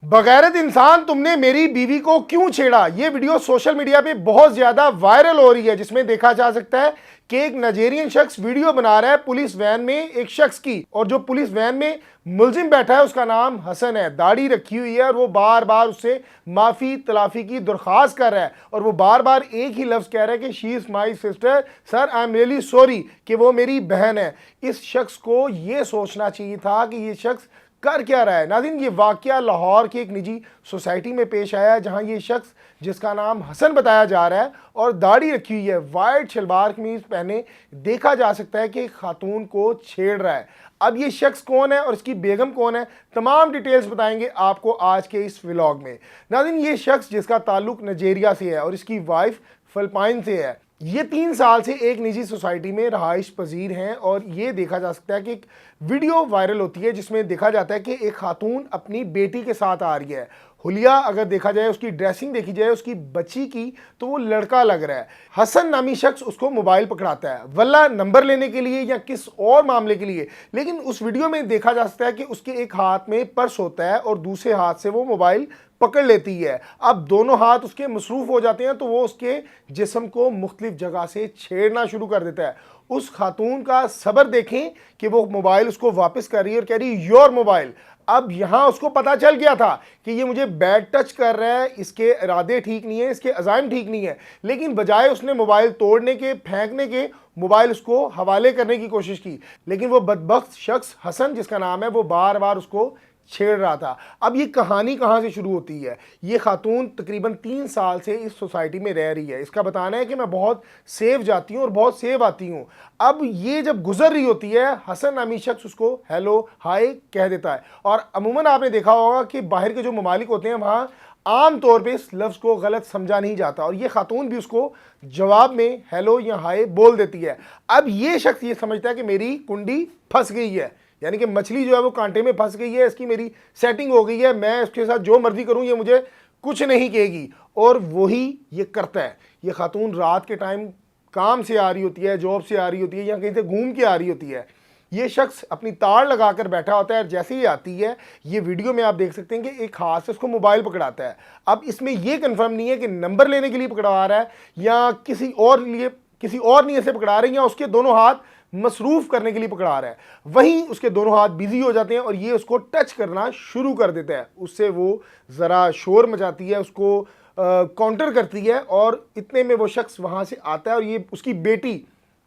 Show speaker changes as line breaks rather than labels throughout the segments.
बगैरत इंसान, तुमने मेरी बीवी को क्यों छेड़ा। ये वीडियो सोशल मीडिया पे बहुत ज्यादा वायरल हो रही है, जिसमें देखा जा सकता है कि एक नाइजेरियन शख्स वीडियो बना रहा है पुलिस वैन में एक शख्स की, और जो पुलिस वैन में मुलजिम बैठा है उसका नाम हसन है, दाढ़ी रखी हुई है और वो बार बार उससे माफी तलाफी की दरख्वास्त कर रहा है और वो बार बार एक ही लफ्ज कह रहा है कि she is my sister, sir I am really sorry, कि वो मेरी बहन है। इस शख्स को ये सोचना चाहिए था कि ये शख्स कर क्या रहा है। नाज़रीन, ये वाकया लाहौर की एक निजी सोसाइटी में पेश आया है, जहां ये शख्स जिसका नाम हसन बताया जा रहा है और दाढ़ी रखी हुई है, वाइट शलवार कमीज पहने देखा जा सकता है कि खातून को छेड़ रहा है। अब ये शख्स कौन है और इसकी बेगम कौन है, तमाम डिटेल्स बताएंगे आपको आज के इस व्लॉग में। नाज़रीन, ये शख्स जिसका ताल्लुक नाइजेरिया से है और इसकी वाइफ फिलिपाइन से है, ये 3 साल से एक निजी सोसाइटी में रहाइश पजीर हैं और ये देखा जा सकता है कि एक वीडियो वायरल होती है जिसमें देखा जाता है कि एक खातून अपनी बेटी के साथ आ रही है। हुलिया अगर देखा जाए, उसकी ड्रेसिंग देखी जाए उसकी बच्ची की, तो वो लड़का लग रहा है। हसन नामी शख्स उसको मोबाइल पकड़ाता है, वल्ला नंबर लेने के लिए या किस और मामले के लिए, लेकिन उस वीडियो में देखा जा सकता है कि उसके एक हाथ में पर्स होता है और दूसरे हाथ से वो मोबाइल पकड़ लेती है। अब दोनों हाथ उसके मसरूफ हो जाते हैं तो वो उसके जिस्म को मुख्तलिफ जगह से छेड़ना शुरू कर देता है। उस खातून का सब्र देखें कि वो मोबाइल उसको वापस कर रही है और कह रही योर मोबाइल। अब यहां उसको पता चल गया था कि ये मुझे बैड टच कर रहा है, इसके इरादे ठीक नहीं है, इसके अज़ाइम ठीक नहीं है, लेकिन बजाय उसने मोबाइल तोड़ने के, फेंकने के, मोबाइल उसको हवाले करने की कोशिश की। लेकिन वो बदबख्त शख्स हसन जिसका नाम है, वो बार बार उसको छेड़ रहा था। अब ये कहानी कहाँ से शुरू होती है। ये खातून तकरीबन 3 साल से इस सोसाइटी में रह रही है। इसका बताना है कि मैं बहुत सेफ जाती हूँ और बहुत सेफ आती हूँ। अब ये जब गुजर रही होती है, हसन नामी शख्स उसको हेलो हाय कह देता है और अमूमन आपने देखा होगा कि बाहर के जो ममालिक होते हैं वहाँ आम तौर पे इस लफ्ज़ को गलत समझा नहीं जाता और ये खातून भी उसको जवाब में हेलो या हाय बोल देती है। अब ये शख्स ये समझता है कि मेरी कुंडी फंस गई है, यानी कि मछली जो है वो कांटे में फंस गई है, इसकी मेरी सेटिंग हो गई है, मैं इसके साथ जो मर्जी करूं ये मुझे कुछ नहीं कहेगी, और वही ये करता है। ये खातून रात के टाइम काम से आ रही होती है, जॉब से आ रही होती है या कहीं से घूम के आ रही होती है। ये शख्स अपनी तार लगाकर बैठा होता है और जैसे ही आती है, ये वीडियो में आप देख सकते हैं कि एक हाथ से उसको मोबाइल पकड़ाता है। अब इसमें यह कंफर्म नहीं है कि नंबर लेने के लिए पकड़ा रहा है या किसी और नीयत से पकड़ा रही है, या उसके दोनों हाथ मसरूफ करने के लिए पकड़ा रहा है। वहीं उसके दोनों हाथ बिजी हो जाते हैं और ये उसको टच करना शुरू कर देता है। उससे वो ज़रा शोर मचाती है, उसको काउंटर करती है और इतने में वो शख्स वहाँ से आता है और ये उसकी बेटी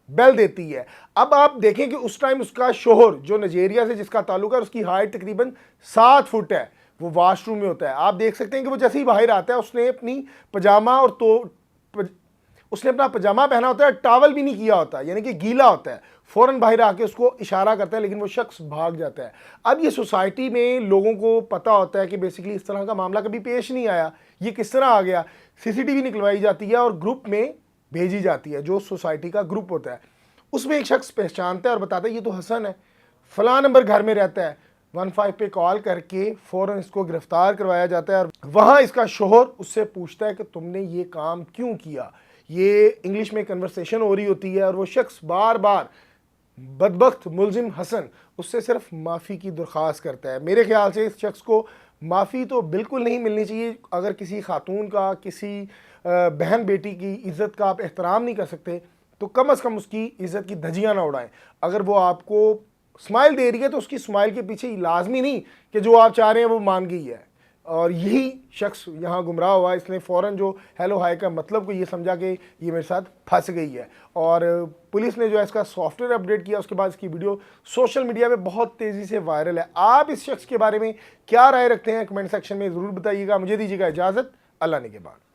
बेल देती है। अब आप देखें कि उस टाइम उसका शोहर जो नाइजेरिया से जिसका ताल्लुक है, उसकी हाइट तकरीबन 7 फुट है, वो वाशरूम में होता है। आप देख सकते हैं कि वो जैसे ही बाहर आता है उसने अपनी पजामा उसने अपना पजामा पहना होता है, टॉवल भी नहीं किया होता, यानी कि गीला होता है। फ़ौरन बाहर आके उसको इशारा करता है, लेकिन वो शख्स भाग जाता है। अब ये सोसाइटी में लोगों को पता होता है कि बेसिकली इस तरह का मामला कभी पेश नहीं आया, ये किस तरह आ गया। सीसीटीवी निकलवाई जाती है और ग्रुप में भेजी जाती है, जो सोसाइटी का ग्रुप होता है। उसमें एक शख्स पहचानता है और बताता है ये तो हसन है, फलां नंबर घर में रहता है। 15 पे कॉल करके फ़ौरन इसको गिरफ्तार करवाया जाता है और वहाँ इसका शोहर उससे पूछता है कि तुमने ये काम क्यों किया। ये इंग्लिश में कन्वर्सेशन हो रही होती है और वो शख्स बार बार बदबख्त मुलजिम हसन उससे सिर्फ माफ़ी की दरख्वास्त करता है। मेरे ख्याल से इस शख्स को माफ़ी तो बिल्कुल नहीं मिलनी चाहिए। अगर किसी खातून का, किसी बहन बेटी की इज़्ज़त का आप एहतराम नहीं कर सकते तो कम से कम उसकी इज़्ज़त की धज्जियाँ ना उड़ाएं। अगर वो आपको स्माइल दे रही है तो उसकी स्माइल के पीछे लाजमी नहीं कि जो आप चाह रहे हैं वो मान गई है। और यही शख्स यहाँ गुमराह हुआ, इसने फ़ौरन जो हेलो हाय का मतलब को ये समझा कि ये मेरे साथ फंस गई है। और पुलिस ने जो है इसका सॉफ्टवेयर अपडेट किया, उसके बाद इसकी वीडियो सोशल मीडिया पे बहुत तेज़ी से वायरल है। आप इस शख्स के बारे में क्या राय रखते हैं, कमेंट सेक्शन में ज़रूर बताइएगा। मुझे दीजिएगा इजाज़त, अल्लाह ने के बाद।